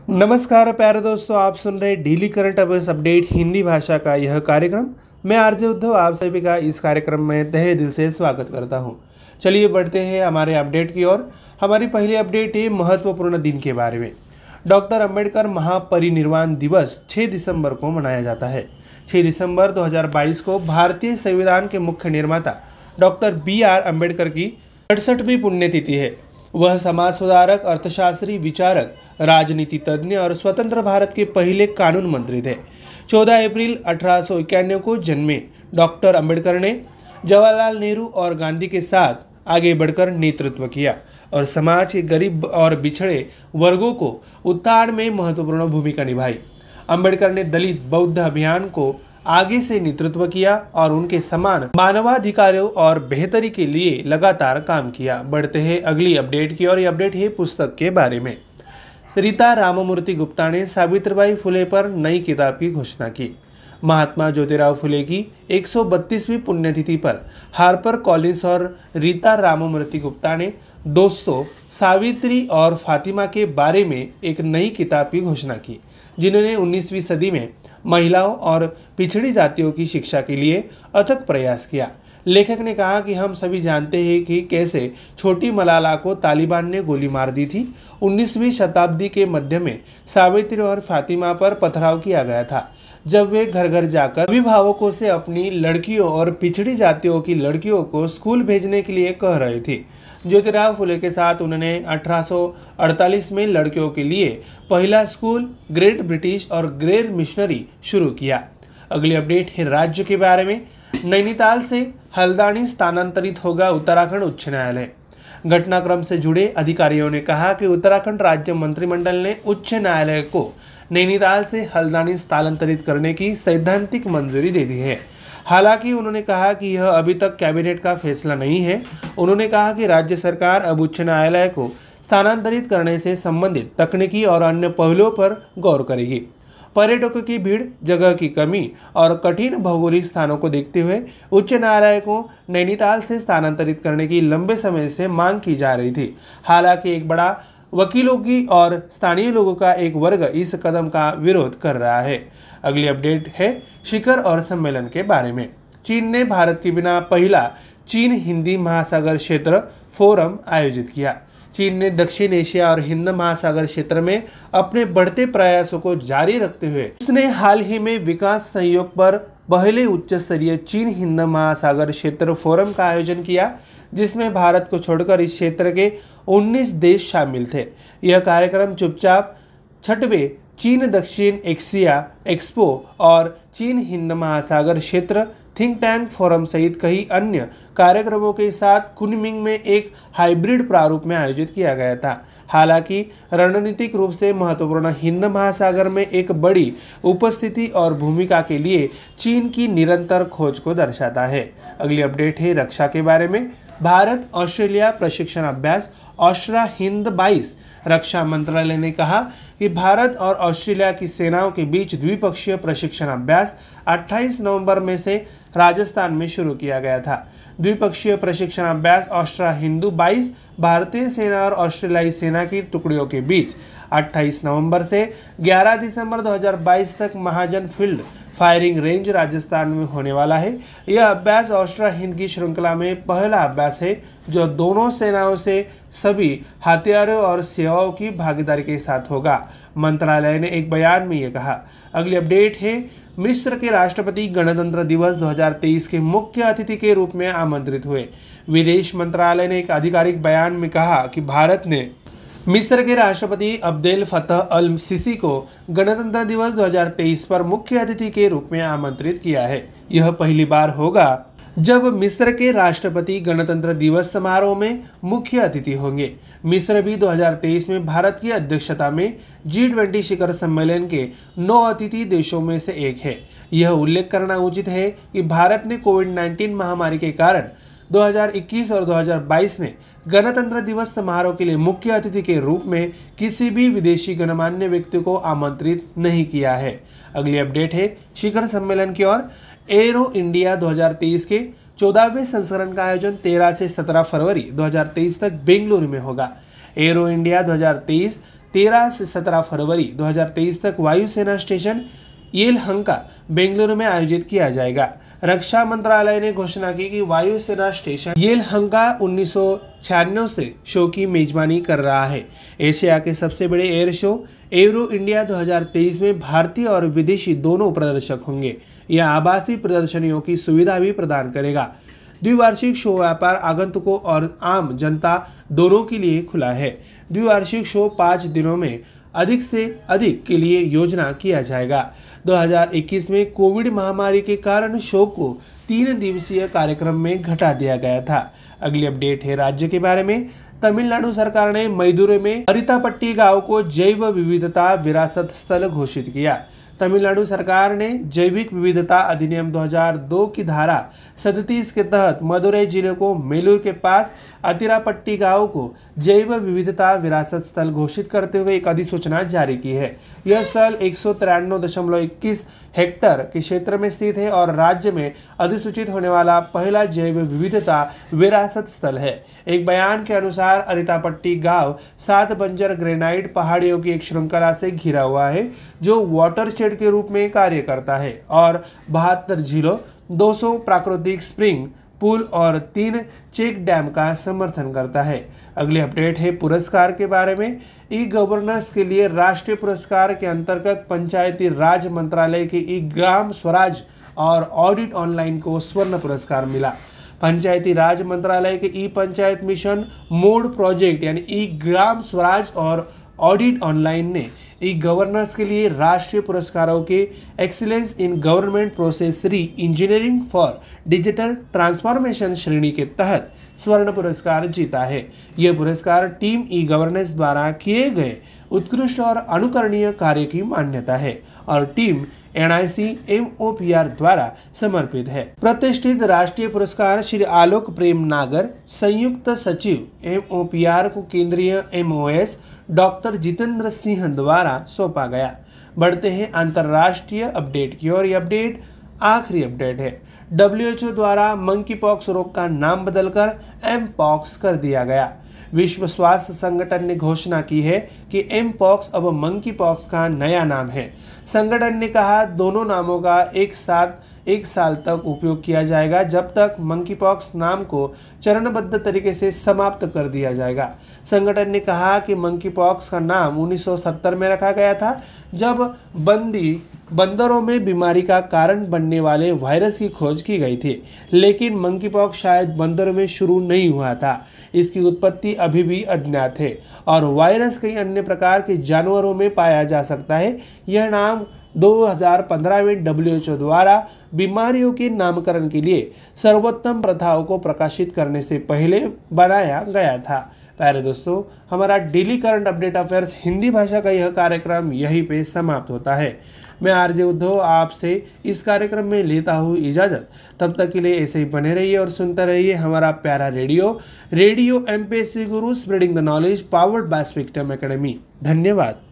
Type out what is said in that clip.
नमस्कार प्यारे दोस्तों, आप सुन रहे daily current affairs update Hindi भाषा का यह कार्यक्रम। मैं आरजे उद्धव आप सभी का इस कार्यक्रम में तहे दिल से स्वागत करता हूं। चलिए बढ़ते हैं हमारे अपडेट की ओर। हमारी पहली अपडेट है महत्वपूर्ण दिन के बारे में। डॉक्टर अंबेडकर महापरिनिर्वाण दिवस 6 दिसंबर को मनाया जाता है। 6 दिसंबर 2022 को भारतीय संविधान के मुख्य निर्माता डॉक्टर BR अम्बेडकर की 68वीं पुण्यतिथि है। वह समाज सुधारक, अर्थशास्त्री, विचारक, राजनीति तज्ञ और स्वतंत्र भारत के पहले कानून मंत्री थे। 14 अप्रैल 1891 को जन्मे डॉक्टर अंबेडकर ने जवाहरलाल नेहरू और गांधी के साथ आगे बढ़कर नेतृत्व किया और समाज के गरीब और बिछड़े वर्गों को उत्थान में महत्वपूर्ण भूमिका निभाई। अंबेडकर ने दलित बौद्ध अभियान को आगे से नेतृत्व किया और उनके समान मानवाधिकारों और बेहतरी के लिए लगातार काम किया। बढ़ते हैं अगली अपडेट की और ये अपडेट है पुस्तक के बारे में। रीता राममूर्ति गुप्ता ने सावित्रीबाई फुले पर नई किताब की घोषणा की। महात्मा ज्योतिराव फुले की 132वीं पुण्यतिथि पर हार्पर कॉलिंस और रीता राममूर्ति गुप्ता ने दोस्तों सावित्री और फातिमा के बारे में एक नई किताब की घोषणा की, जिन्होंने 19वीं सदी में महिलाओं और पिछड़ी जातियों की शिक्षा के लिए अथक प्रयास किया। लेखक ने कहा कि हम सभी जानते हैं कि कैसे छोटी मलाला को तालिबान ने गोली मार दी थी। 19वीं शताब्दी के मध्य में सावित्री और फातिमा पर पथराव किया गया था, जब वे घर घर जाकर अभिभावकों से अपनी लड़कियों और पिछड़ी जातियों की लड़कियों को स्कूल भेजने के लिए कह रहे थे। ज्योतिराव फुले के साथ उन्होंने 1848 में लड़कियों के लिए पहला स्कूल ग्रेट ब्रिटिश और ग्रेट मिशनरी शुरू किया। अगली अपडेट है राज्य के बारे में। नैनीताल से हल्द्वानी स्थानांतरित होगा उत्तराखंड उच्च न्यायालय। घटनाक्रम से जुड़े अधिकारियों ने कहा कि उत्तराखंड राज्य मंत्रिमंडल ने उच्च न्यायालय को नैनीताल से हल्द्वानी स्थानांतरित करने की सैद्धांतिक मंजूरी दे दी है। हालांकि उन्होंने कहा कि यह अभी तक कैबिनेट का फैसला नहीं है। उन्होंने कहा कि राज्य सरकार अब उच्च न्यायालय को स्थानांतरित करने से संबंधित तकनीकी और अन्य पहलुओं पर गौर करेगी। पर्यटकों की भीड़, जगह की कमी और कठिन भौगोलिक स्थानों को देखते हुए उच्च न्यायालय को नैनीताल से स्थानांतरित करने की लंबे समय से मांग की जा रही थी। हालांकि एक बड़ा वकीलों की और स्थानीय लोगों का एक वर्ग इस कदम का विरोध कर रहा है। अगली अपडेट है शिखर और सम्मेलन के बारे में। चीन ने भारत के बिना पहला चीन हिंदी महासागर क्षेत्र फोरम आयोजित किया। चीन ने दक्षिण एशिया और हिंद महासागर क्षेत्र में अपने बढ़ते प्रयासों को जारी रखते हुए उसने हाल ही में विकास सहयोग पर पहले उच्च स्तरीय चीन हिंद महासागर क्षेत्र फोरम का आयोजन किया, जिसमें भारत को छोड़कर इस क्षेत्र के 19 देश शामिल थे। यह कार्यक्रम चुपचाप 6वें चीन दक्षिण एशिया एक्सपो और चीन हिंद महासागर क्षेत्र थिंक टैंक फोरम सहित कई अन्य कार्यक्रमों के साथ कुनमिंग में एक हाइब्रिड प्रारूप में आयोजित किया गया था। हालांकि रणनीतिक रूप से महत्वपूर्ण हिंद महासागर में एक बड़ी उपस्थिति और भूमिका के लिए चीन की निरंतर खोज को दर्शाता है। अगली अपडेट है रक्षा के बारे में। भारत ऑस्ट्रेलिया प्रशिक्षण अभ्यास ऑस्ट्रा हिंद 22। रक्षा मंत्रालय ने कहा कि भारत और ऑस्ट्रेलिया की सेनाओं के बीच द्विपक्षीय प्रशिक्षण अभ्यास 28 नवंबर में से राजस्थान में शुरू किया गया था। द्विपक्षीय प्रशिक्षण अभ्यास ऑस्ट्रा हिंदू 22 भारतीय सेना और ऑस्ट्रेलियाई सेना की टुकड़ियों के बीच 28 नवंबर से 11 दिसंबर 2022 तक महाजन फील्ड फायरिंग रेंज राजस्थान में होने वाला है। यह अभ्यास ऑस्ट्रा हिंद की श्रृंखला में पहला अभ्यास है जो दोनों सेनाओं से सभी हथियारों और सेवाओं की भागीदारी के साथ होगा, मंत्रालय ने एक बयान में यह कहा। अगली अपडेट है मिस्र के राष्ट्रपति गणतंत्र दिवस 2023 के मुख्य अतिथि के रूप में आमंत्रित हुए। विदेश मंत्रालय ने एक आधिकारिक बयान में कहा कि भारत ने मिस्र के राष्ट्रपति अब्देल फतह अल सीसी को गणतंत्र दिवस 2023 पर मुख्य अतिथि के रूप में आमंत्रित किया है। यह पहली बार होगा जब मिस्र के राष्ट्रपति गणतंत्र दिवस समारोह में मुख्य अतिथि होंगे। मिस्र भी 2023 में भारत की अध्यक्षता में G20 शिखर सम्मेलन के 9 अतिथि देशों में से एक है। यह उल्लेख करना उचित है कि भारत ने कोविड-19 महामारी के कारण 2021 और 2022 में गणतंत्र दिवस समारोह के लिए मुख्य अतिथि के रूप में किसी भी विदेशी गणमान्य व्यक्ति को आमंत्रित नहीं किया है। अगली अपडेट है शिखर सम्मेलन की ओर। एरो इंडिया 2023 के 14वें संस्करण का आयोजन 13 से 17 फरवरी 2023 तक बेंगलुरु में होगा। एरो इंडिया 2023 13 से 17 फरवरी 2023 तक वायुसेना स्टेशन येलहंका बेंगलुरु में आयोजित किया जाएगा। रक्षा मंत्रालय ने घोषणा की कि वायुसेना स्टेशन येलहंका 1996 से शो की मेजबानी कर रहा है। एशिया के सबसे बड़े एयर शो एरो इंडिया 2023 में भारतीय और विदेशी दोनों प्रदर्शक होंगे। यह आभासी प्रदर्शनियों की सुविधा भी प्रदान करेगा। द्विवार्षिक शो व्यापार आगंतुकों और आम जनता दोनों के लिए खुला है। द्विवार्षिक शो 5 दिनों में अधिक से अधिक के लिए योजना किया जाएगा। 2021 में कोविड महामारी के कारण शो को 3 दिवसीय कार्यक्रम में घटा दिया गया था। अगली अपडेट है राज्य के बारे में। तमिलनाडु सरकार ने मयिदुरै में अरितापट्टी गांव को जैव विविधता विरासत स्थल घोषित किया। तमिलनाडु सरकार ने जैविक विविधता अधिनियम 2002 की धारा 37 के तहत मदुरै जिले को मेलूर के पास अतिरापट्टी गांव को जैव विविधता विरासत स्थल घोषित करते हुए एक अधिसूचना जारी की है। यह स्थल 193.21 हेक्टेयर के क्षेत्र में स्थित है और राज्य में अधिसूचित होने वाला पहला जैव विविधता विरासत स्थल है। एक बयान के अनुसार अरितापट्टी गांव 7 बंजर ग्रेनाइट पहाड़ियों की एक श्रृंखला से घिरा हुआ है जो वाटरशेड के रूप में कार्य करता है और 72 झीलों, 200 प्राकृतिक स्प्रिंग पुल और 3 चेक डैम का समर्थन करता है। अगली अपडेट है पुरस्कार के बारे में। ई गवर्नेंस के लिए राष्ट्रीय पुरस्कार के अंतर्गत पंचायती राज मंत्रालय के ई ग्राम स्वराज और ऑडिट ऑनलाइन को स्वर्ण पुरस्कार मिला। पंचायती राज मंत्रालय के ई पंचायत मिशन मोड प्रोजेक्ट यानी ई ग्राम स्वराज और ऑडिट ऑनलाइन ने ई गवर्नेंस के लिए राष्ट्रीय पुरस्कारों के एक्सीलेंस इन गवर्नमेंट प्रोसेस री इंजीनियरिंग फॉर डिजिटल ट्रांसफॉर्मेशन श्रेणी के तहत स्वर्ण पुरस्कार जीता है। यह पुरस्कार टीम ई गवर्नेंस द्वारा किए गए उत्कृष्ट और अनुकरणीय कार्य की मान्यता है और टीम NIC MOPR द्वारा समर्पित है। प्रतिष्ठित राष्ट्रीय पुरस्कार श्री आलोक प्रेम नागर, संयुक्त सचिव MOPR को केंद्रीय MOS डॉक्टर जितेंद्र सिंह द्वारा सौंपा गया। बढ़ते हैं अंतर्राष्ट्रीय अपडेट की ओर। ये अपडेट आखिरी अपडेट है। WHO द्वारा मंकी पॉक्स रोग का नाम बदलकर M-Pox कर दिया गया। विश्व स्वास्थ्य संगठन ने घोषणा की है कि M-Pox अब मंकी पॉक्स का नया नाम है। संगठन ने कहा दोनों नामों का एक साल तक उपयोग किया जाएगा जब तक मंकी पॉक्स नाम को चरणबद्ध तरीके से समाप्त कर दिया जाएगा। संगठन ने कहा कि मंकी पॉक्स का नाम 1970 में रखा गया था जब बंदरों में बीमारी का कारण बनने वाले वायरस की खोज की गई थी, लेकिन मंकी पॉक्स शायद बंदरों में शुरू नहीं हुआ था। इसकी उत्पत्ति अभी भी अज्ञात है और वायरस कई अन्य प्रकार के जानवरों में पाया जा सकता है। यह नाम 2015 में WHO द्वारा बीमारियों के नामकरण के लिए सर्वोत्तम प्रथाओं को प्रकाशित करने से पहले बनाया गया था। प्यारे दोस्तों, हमारा daily current update affairs Hindi भाषा का यह कार्यक्रम यहीं पे समाप्त होता है। मैं आरजे उद्धव आपसे इस कार्यक्रम में लेता हूँ इजाज़त। तब तक के लिए ऐसे ही बने रहिए और सुनते रहिए हमारा प्यारा radio MPSC Guru, spreading the knowledge, powered by spectrum academy. धन्यवाद।